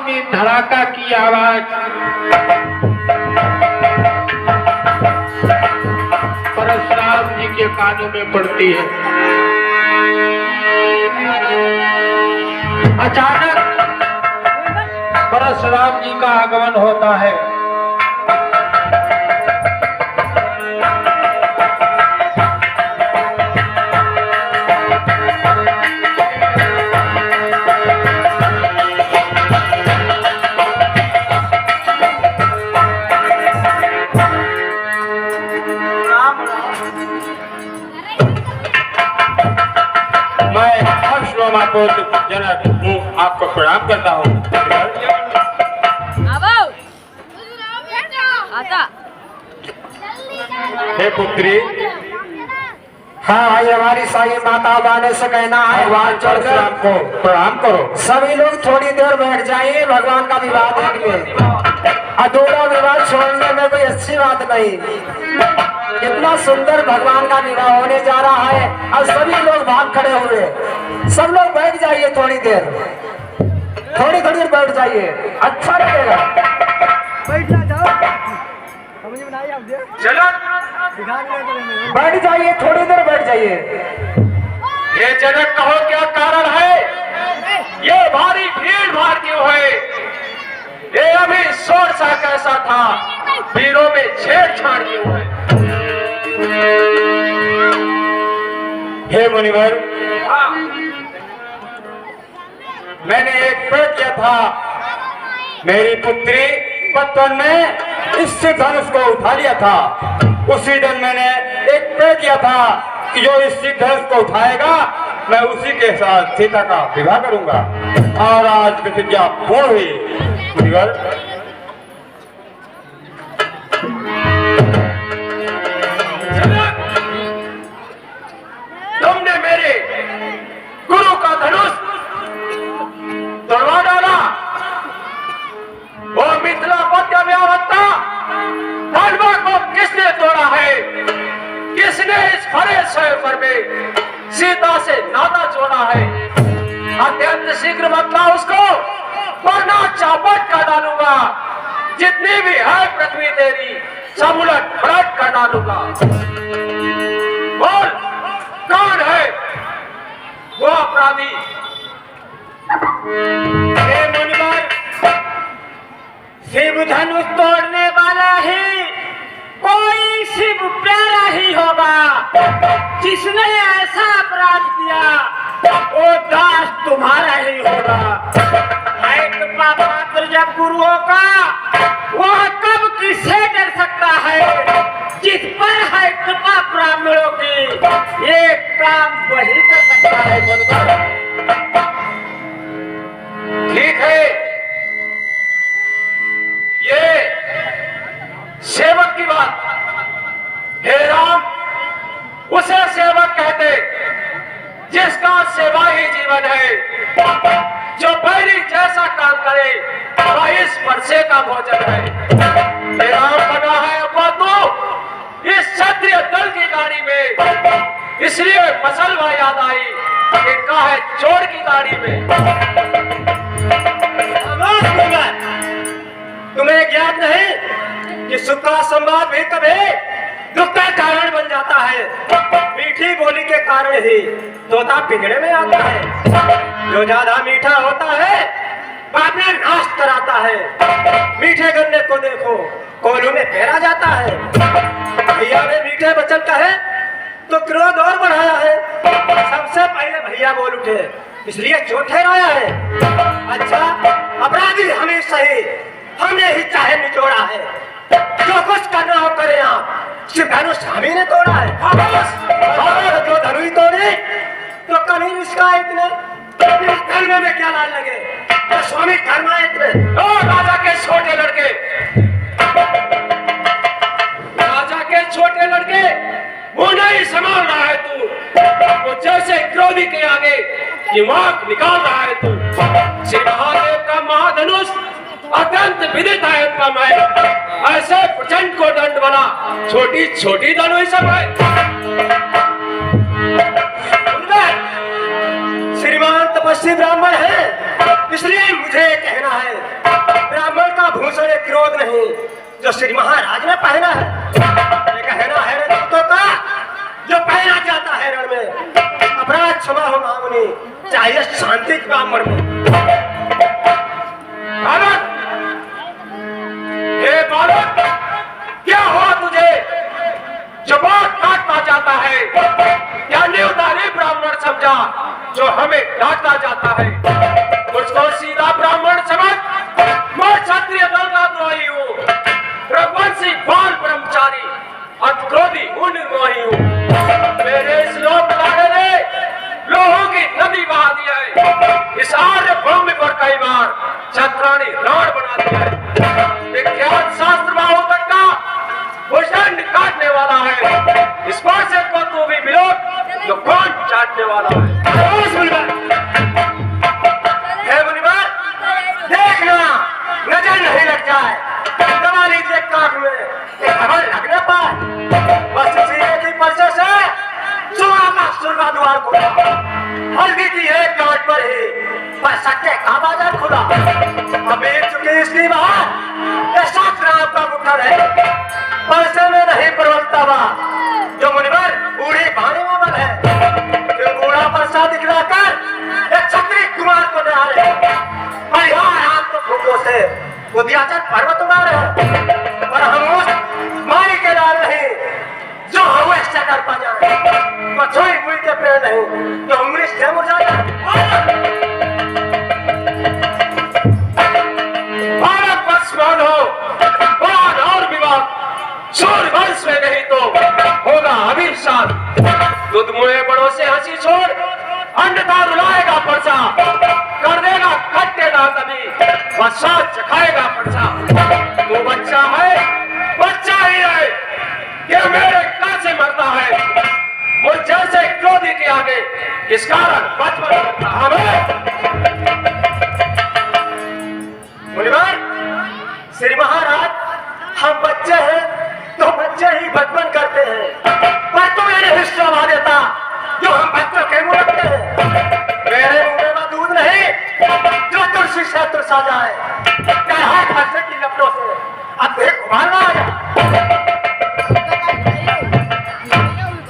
में धड़ाका की आवाज परशुराम जी के कानों में पड़ती है। अचानक परशुराम जी का आगमन होता है। जनक हूँ, आपको प्रणाम करता हूँ। हे पुत्री, हाँ भाई, हमारी सारी माता बाने से कहना है भगवान परशुराम को प्रणाम करो। सभी लोग थोड़ी देर बैठ जाइए, भगवान का विवाह देखिए। अधूरा विवाह छोड़ने में कोई अच्छी बात नहीं। इतना सुंदर भगवान का विवाह होने जा रहा है और सभी लोग भाग खड़े हुए। सब लोग बैठ जाइए, थोड़ी देर देर बैठ जाइए, अच्छा लगेगा। जनक बैठ जाइए, थोड़ी देर बैठ जाइए। ये जनक कहो क्या कारण है? ये भारी भीड़ भाड़ क्यों है? ये अभी शोर सा कैसा था? भीड़ों में छेड़छाड़ क्यों है? हे मुनिवर, हाँ, मैंने एक पेड़ किया था। मेरी पुत्री बचपन में इससे धनुष को उठा लिया था। उसी दिन मैंने एक पेड़ किया था कि जो इसी धनुष को उठाएगा मैं उसी के साथ सीता का विवाह करूंगा। और आज प्रतिज्ञा पूर्ण हुई। मुनिवर, तुमने मेरे गुरु का धनुष तोड़वा डाला। वो मिथिला पद्य व्यावत्ता धर्मा को किसने तोड़ा है? किसने इस भरे स्वयंवर में सीता से नाता जोड़ा है? अत्यंत शीघ्र बदला उसको, वरना चापट कर डालूंगा। जितनी भी है पृथ्वी तेरी सब उलट पलट कर डालूंगा। बोल, कौन है वो अपराधी? हे मुनिवर, शिव धनुष तोड़ने वाला ही कोई शिव प्यारा ही होगा। जिसने ऐसा अपराध किया वो दास तुम्हारा ही होगा। है कृपा पात्र जब गुरुओं का, वह कब किससे डर सकता है? जिस पर है कृपा ब्राह्मणों की, ये काम वही कर सकता है। मुनिवर, ठीक है, ये सेवक की बात। हे राम, उसे सेवक कहते जिसका सेवा ही जीवन है। जो बैरी जैसा काम करे वह इस वर्षे का भोजन है। हे राम, बना है अब्बा तू इस क्षत्रिय दल की गाड़ी में, इसलिए मसलवा याद आई कि काहे चोर की गाड़ी में। तुम्हें ज्ञात नहीं कि सुख का संवाद भी कभी दुख का कारण बन जाता है। मीठी बोली के कारण ही तोता पिंजरे में आता है। जो ज्यादा मीठा होता है अपना नाश कराता है। मीठे गन्ने को देखो, कोल्हू में फेरा जाता है। भैया ने मीठे वचन कहे तो क्रोध और बढ़ाया है। सबसे पहले भैया बोल उठे, इसलिए चोट ठहराया है। अच्छा, अपराधी हमेशा ही हमने ही चाहे निचोड़ा है। जो कुछ करना हो करे, आप सिर्फ धनुष हम ही ने तोड़ा है। जो धनुष तोड़े तो कभी इसका इतने धर्म में क्या लाल लगे? तो स्वामी धर्मा इतने राजा के छोटे लड़के, राजा के छोटे लड़के, वो नहीं संभाल रहा है तू। वो जैसे क्रोधी के आगे दिमाग निकाल रहा है तू। श्री महादेव का महाधनुष अत्यंत विदित है उनका मैं। ऐसे प्रचंड को दंड बना, छोटी छोटी धनुष सब है। श्रीमान तपस्वी ब्राह्मण है, इसलिए मुझे कहना है, ब्राह्मण का भूषण एक क्रोध नहीं जो श्री महाराज ने पहना है, ये कहना है रणजीतों का जो पहना जाता है रण में। अपराध क्षमा हो महामुनि, चाहिए शांति ब्राह्मण में। बालक, हे बालक, क्या हुआ तुझे जो बात काटना चाहता है? क्या न्यूधारी ब्राह्मण समझा जो हमें डांटना जाता है? मुझको सीधा ब्राह्मण समझ, मैं क्षत्रिय दल का द्रोही हूँ, रघुवंशी बाल ब्रह्मचारी, अतिक्रोधी हूँ, निर्मोही हूँ। मेरे इस लोक लाने ने लोहों की नदी बहा दी है, इस आर्य भूमि पर कई बार छत्राणी राण बना दिया है। विख्यात शास्त्र बाहु तक का भुजदंड काटने वाला है, इस पर से को तू भी मिलो जो कौन चाटने वाला है। हे मुनिवर, देखना नजर नहीं लग जाए, दबा लीजिए कान में, एक खबर लगने पाए। बस इसी एक ही पर्चे से सोना का सुरगा द्वार खुला, हल्दी की एक गांठ पर ही पर सत्य का बाजार खुला। अब बेच चुके इसकी बात ऐसा ग्राम का मुठर है, पर्चे में नहीं प्रबलता हुआ जो मुनिवर बूढ़ी भाने में बल है, जो बूढ़ा पर्चा दिखलाकर एक क्षत्रिय कुमार को डरा रहे और यहाँ रात को फूकों से उद्याचर पर्वत उड़ा रहे, और हम उस मारी के लाल नहीं जो हवा से डर पा जाए, पछोई बुई के पेड़ नहीं जो उंगली से मुरझा जाए। भारत पसमान हो, बाण और विवाद सूर्यवंश में नहीं तो होगा अभिशाप। दूध मुहे बड़ों से हंसी छोड़, अन्यथा रुलाएगा पर्चा, कर देगा खट्टे ना कभी, बसात चखाएगा पर्चा। तू बच्चा है, बच्चा ही है, ये मेरे कल से मरता है, मुझ जैसे क्रोधी के आगे किस कारण बचपन करता है। मुनिवर, श्री महाराज, हम बच्चे हैं तो बच्चे ही बचपन करते हैं, पर तो मेरे हिस्सा आ देता जो हम बच्चों के मुंह रखते हैं। मेरे मुंह में दूध नहीं जो तुलसी से तुलसा जाए, हाथ बच्चे की लपटों से अब देख उबालना आया।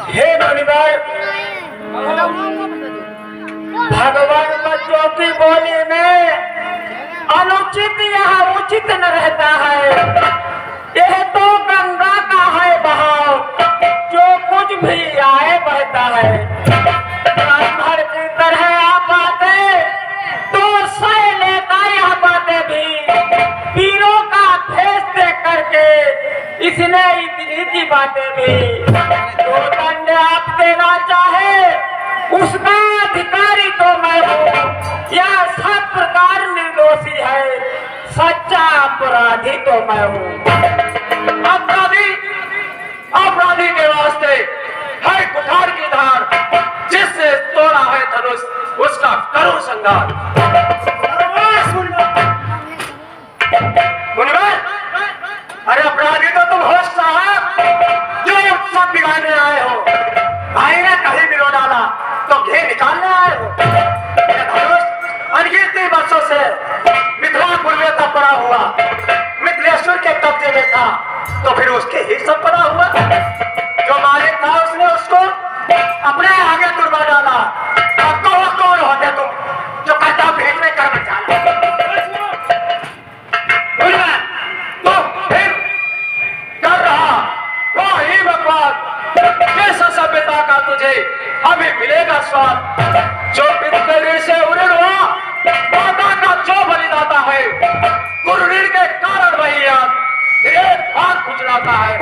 हे मुनिवर, भगवान बच्चों की बोली में अनुचित यहाँ उचित न रहता है, यह तो गंगा का है बहाव, जो कुछ भी आए बहता है। ब्राह्मण की तरह आप आते तो सह लेता यह बातें भी, पीरों का भेष देख करके इसने इतनी सी बातें भी। जो दंड आप देना चाहे उसका अधिकारी तो मैं हूँ, यह सब प्रकार निर्दोषी है, सच्चा अपराधी तो मैं हूँ। अपराधी के वास्ते है कुठार की धार, जिससे तोड़ा है धनुष उसका करो संगार। मुनिवर, अरे अपराधी तो तुम हो साहब, जो सब बिगाड़ने आए हो। भाई ने कहीं बिलो डाला तो घी निकालने आए हो। ये धनुष अनगिनती वर्षों से मिथिलापुर में था पड़ा हुआ, मिथिलेश्वर के कब्जे में था, तो फिर उसके ही सब पड़ा हुआ। जो मालिक था उसने उसको अपने आगे तुड़वा डाला। अब तो वो कौन होते तुम जो कहता भेंट में कर बचा लो? तो फिर कर रहा वो ही बकवास, जिस सभ्यता का तुझे अभी मिलेगा स्वाद। जो पितृ से उड़न हुआ, माता का जो बलिदाता है, गुरुऋण के कारण वही याद हाथ खुजलाता है।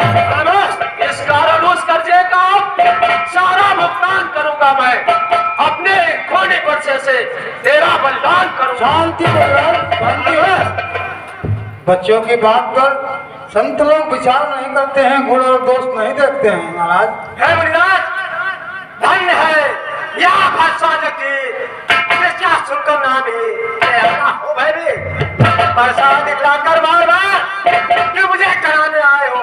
इस कारण उस कर्जे का सारा भुगतान करूंगा मैं, अपने खोने पर्चे से तेरा बलिदान करूंगा। शांति शांति है। बच्चों की बात पर संत लोग विचार नहीं करते हैं, गुण और दोष नहीं देखते हैं महाराज। हे मुनिराज, धन्य है या भाषा जी, क्या सुनकर नाम ही हो भाई भी प्रसाद दिखलाकर बार बार क्यों मुझे कराने आए हो?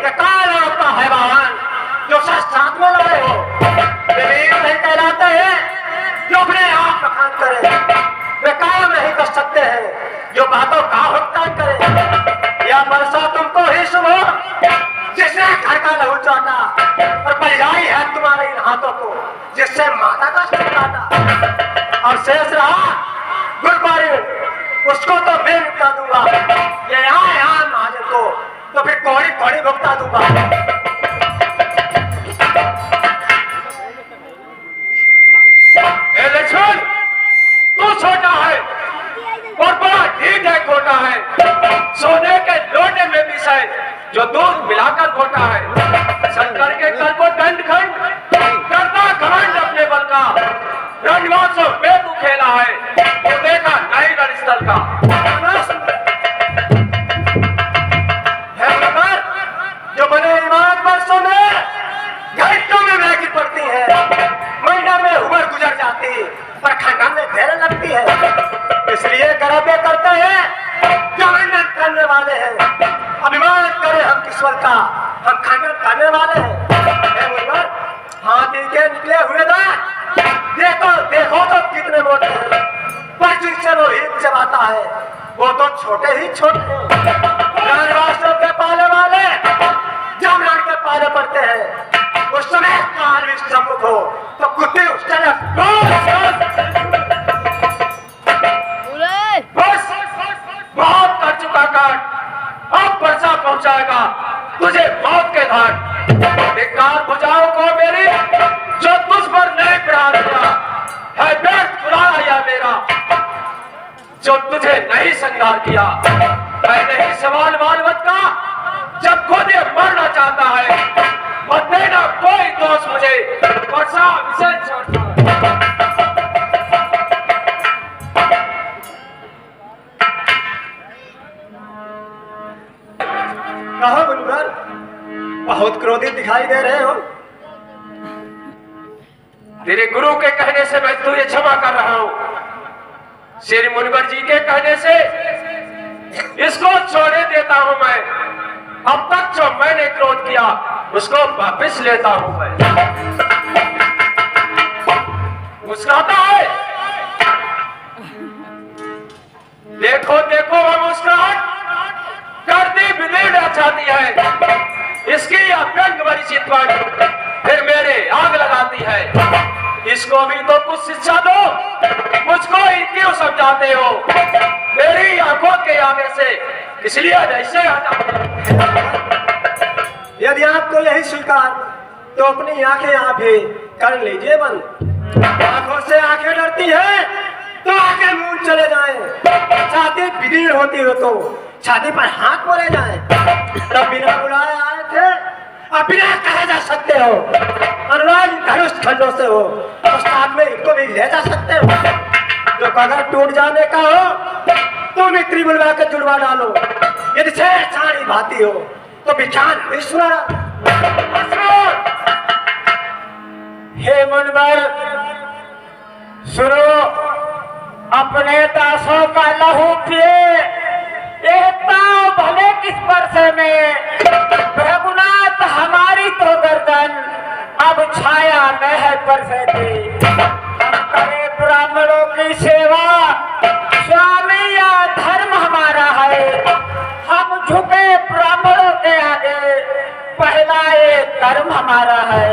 ये काल आपका है वाहन जो साथ में लाए हो। वीर नहीं कहलाते हैं जो अपने आप बखान करे, वे काम नहीं कर सकते हैं जो बातों का भुगतान करे। यह वर्षा तुमको ही शुभ हो जिसने घर का लहू चाटा, और बलिदाई है तुम्हारे इन हाथों को जिससे माता का सिर काटा। और शेष रहा गुरबारी, उसको तो मैं निपटा दूंगा। ये यहाँ महाजन को तो फिर कौड़ी कौड़ी भुगता दूंगा। लक्ष्मण, तू छोटा है और बड़ा ढीठ है, खोटा है, सोने के लोटे में भी है जो दूध मिलाकर खोटा है। शंकर के कर को दंड खंड करता घमंड अपने बल का, रणवासों पे तू खेला है वो देखा नहीं रणस्थल का। जो बने ईमान वर्षों में घंटों में महंगी पड़ती है, महीना में उम्र गुजर जाती पर खंडन में देर लगती है। इसलिए गरबे करते हैं जो खंडन करने वाले हैं। अभिमान करें हम किस्मत का, हम खंडन करने वाले हैं। हाथी के निकले हुए दांत देखो देखो तो कितने मोटे हैं, पर जिनसे वो हित चबाता है वो तो छोटे ही छोटे हैं। राष्ट्रों के पाले वाले जमरान के पाले पड़ते हैं। उस समय काल भी सम्मुख हो तो कुत्ते उस तरफ बस बहुत कर चुका काट, अब वर्षा पहुंचाएगा तुझे मौत के घाट। बेकार बुझाओ को मेरी जो तुझ पर नहीं प्रहार किया है, व्यर्थ बुलाया या मेरा जो तुझे नहीं संगार किया। मैं नहीं सवाल मानवत का जब खुद ये मरना चाहता है, मत देना कोई दोष मुझे, वर्षा विषय छोड़ता है। कहो मुनवर, बहुत क्रोधित दिखाई दे रहे हो। तेरे गुरु के कहने से मैं तुझे क्षमा कर रहा हूं। श्री मुनवर जी के कहने से इसको छोड़े देता हूं मैं। अब तक जो मैंने क्रोध किया उसको वापस लेता हूं मैं। मुस्कुराता है, देखो देखो वह मुस्कुराहट करती बिगड़ चाहती है। इसकी अभ्यंग भरी चितवन फिर मेरे आग लगाती है। इसको भी तो कुछ शिक्षा दो, मुझको ही क्यों समझाते हो? मेरी आंखों के आगे से इसलिए जैसे हटाते हो। यदि आपको यही स्वीकार तो अपनी आंखें आप भी कर लीजिए बंद। आंखों से आंखें डरती हैं तो आंखें मुंह चले जाएं। छाती बिगड़ होती हो तो छाती पर हाथ बोले जाएं। तब बिना बुलाए आए थे, अब बिना कहे जा सकते हो। अनुराग धनुष खंडों से हो तो साथ में इनको भी ले जा सकते हो। जो अगर टूट जाने का हो तो मित्री बुलवा के जुड़वा डालो। यदि छेड़छाड़ी भाती हो तो बिछान विश्व हे मुनवर, सुनो, अपने दासों का लहू पिए, एकता भले किस परसे में, रघुनाथ हमारी तो गर्दन अब छाया में है परसे की। हम करें ब्राह्मणों की सेवा, स्वामी या धर्म हमारा है। हम झुके ब्राह्मणों के आगे, पहला ये कर्म हमारा है।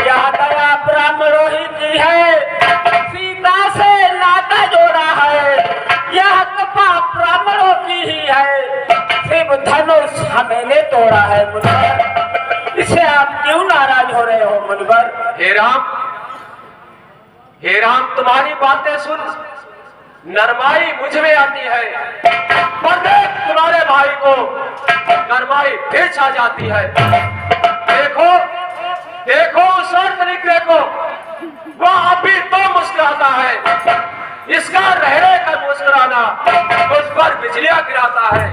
यह दया ब्राह्मणों ही की है, सीता से नाता जोड़ा है। यह कृपा ब्राह्मणों की ही है, शिव धनुष हमने तोड़ा है। मुनवर, इससे आप क्यों नाराज हो रहे हो मुनवर? हे राम, तुम्हारी बातें सुन नरमाई मुझ में आती है, पर देख तुम्हारे भाई को नरमाई फिर छा जाती है। देखो देखो उस और तरीके को, वह अभी तो मुस्कुराता है। इसका रह कर मुस्कुराना उस पर बिजलियां गिराता है।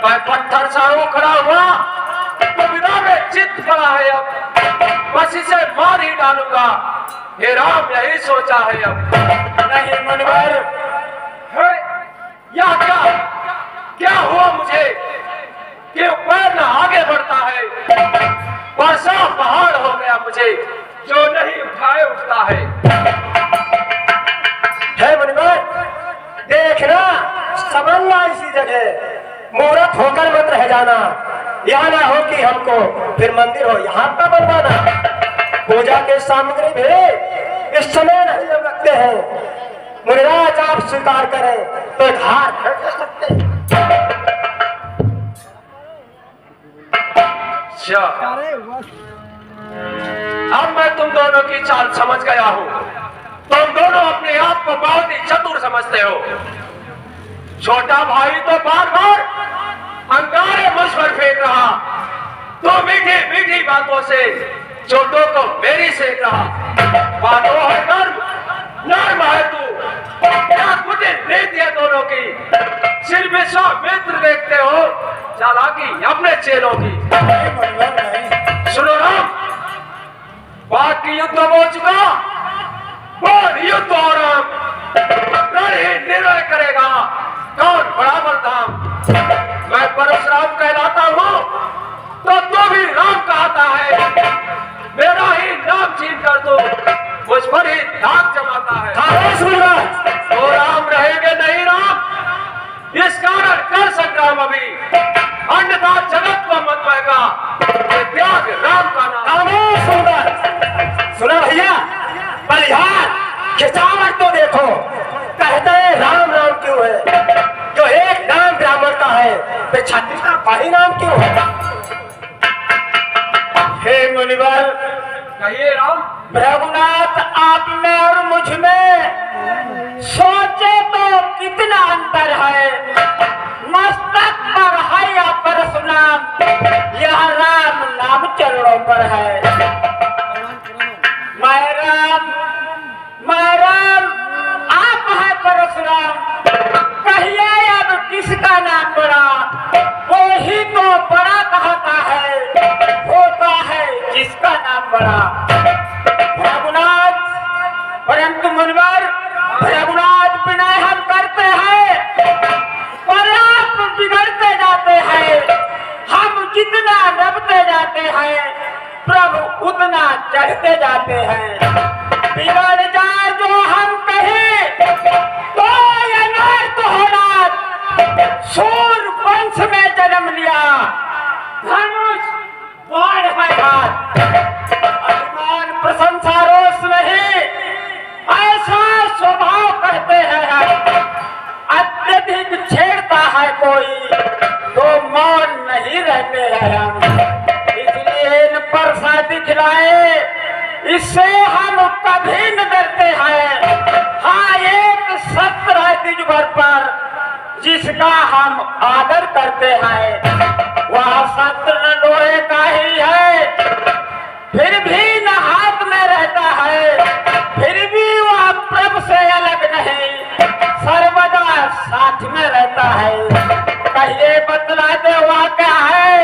मैं पत्थर सा खड़ा हुआ तो बिना में चित पड़ा है, अब बस इसे मार ही डालूंगा। हे राम, यही सोचा है अब। नहीं मुनवर, या क्या हुआ मुझे कि पैर न आगे बढ़ता है, वर्षा पहाड़ हो गया मुझे जो नहीं उठाए उठता है। हे मुनवर, देख संभलना इसी जगह, मुहूर्त होकर मत रह जाना। यहाँ ना हो कि हमको फिर मंदिर हो यहाँ का बनवाना। पूजा के सामग्री भी इस समय नहीं हम रखते हैं। मुनिराज आप स्वीकार करें तो धार खड़ सकते हैं। अच्छा, अब मैं तुम दोनों की चाल समझ गया हूं। तुम दोनों अपने आप को बहुत ही चतुर समझते हो। छोटा भाई तो बार बार अंगारे मुझ पर फेंक रहा, तो मीठी मीठी बातों से चोटों को मेरी सेक रहा। बातों है नर्म है तू। क्या कुटिल नीति है दोनों की। सिर विश्वामित्र देखते हो, चालाकी अपने चेलों की। सुनो राम, बाकी युद्ध हो चुका, और युद्ध हो राम। निर्णय करेगा कौन बड़ा बलधाम। मैं परशुराम कहलाता हूँ तो तू भी राम कहता है। मेरा ही नाम छीन कर तू मुझ पर ही दाग जमाता है। तो राम रहेंगे नहीं राम, इस कारण कर संग्राम अभी, अन्यथा जगत को मत बहेगा। त्याग राम का नाम। सुना भैया, बलिहार खिंचावट तो देखो। कहते हैं राम नाम क्यों है, जो एक नाम ब्राह्मण का है तो छत्तीस का भाई नाम क्यों है। हे मुनिवर, कहिए राम। रघुनाथ, आप में और मुझ में सोचे तो कितना अंतर है। मस्तक पर है या परशुराम, यह राम नाम चरणों पर है। मैं राम, आप है परशुराम। कहिए अब किसका नाम बड़ा, वो ही तो बड़ा कहता है। होता है जिसका नाम बड़ा। रघुनाथ, परंतु मुनिवर, रघुनाथ विनय हम करते हैं पर आप बिगड़ते जाते हैं। हम जितना नबते जाते हैं प्रभु उतना चढ़ते जाते हैं। बिगड़ जाए जो हम कहें तो अनर्थ होना। सूर वंश में जन्म लिया, धनुष बाण है हाथ। अभिमान प्रशंसा रोष नहीं, ऐसा स्वभाव कहते हैं। अत्यधिक छेड़ता है कोई तो मौन नहीं रहते हैं हम। इसलिए इन पर शादी खिलाए, इससे हम कभी न डरते हैं। हाँ, एक सत्र है दिज भर पर जिसका हम आदर करते हैं। वह सत्र न लोहे का ही है, फिर भी न हाथ में रहता है। फिर भी वह प्रभु से अलग नहीं, सर्वदा साथ में रहता है। कहिए बतला दे वह क्या है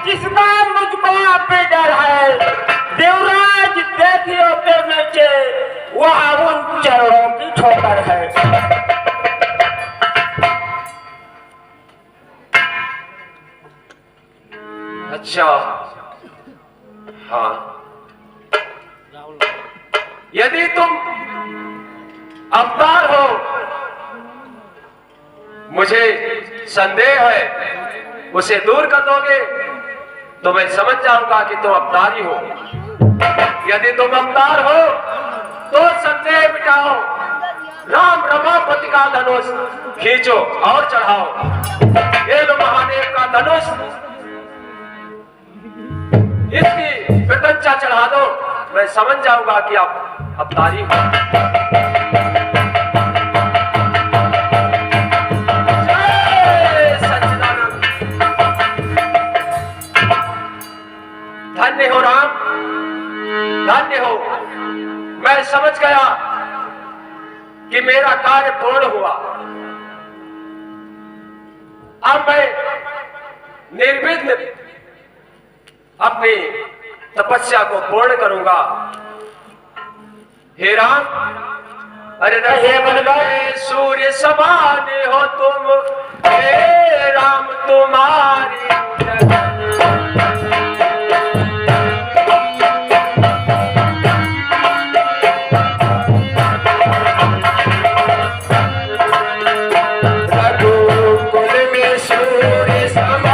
जिसका मुझको आप पे डर है। देवराज देखियो के नीचे वह उन चरणों की ठोकर है। अच्छा, हाँ, यदि तुम अवतार हो, मुझे संदेह है, उसे दूर कर दोगे तो मैं समझ जाऊंगा कि तुम अवतार ही हो। यदि तुम अवतार हो तो संदेह मिटाओ, राम रमापति का धनुष खींचो और चढ़ाओ। ये लो महादेव का धनुष, इसकी प्रत्यक्षा चढ़ा दो, मैं समझ जाऊंगा कि आप अवतारी हो। जय सच्चिदानंद। धन्य हो राम, धन्य हो। मैं समझ गया कि मेरा कार्य पूर्ण हुआ। अब मैं निर्विघ्न अपनी तपस्या को पूर्ण करूंगा। हे राम, अरे रहे मन में सूर्य समान हो तुम, हे राम तुम्हारी रघु समा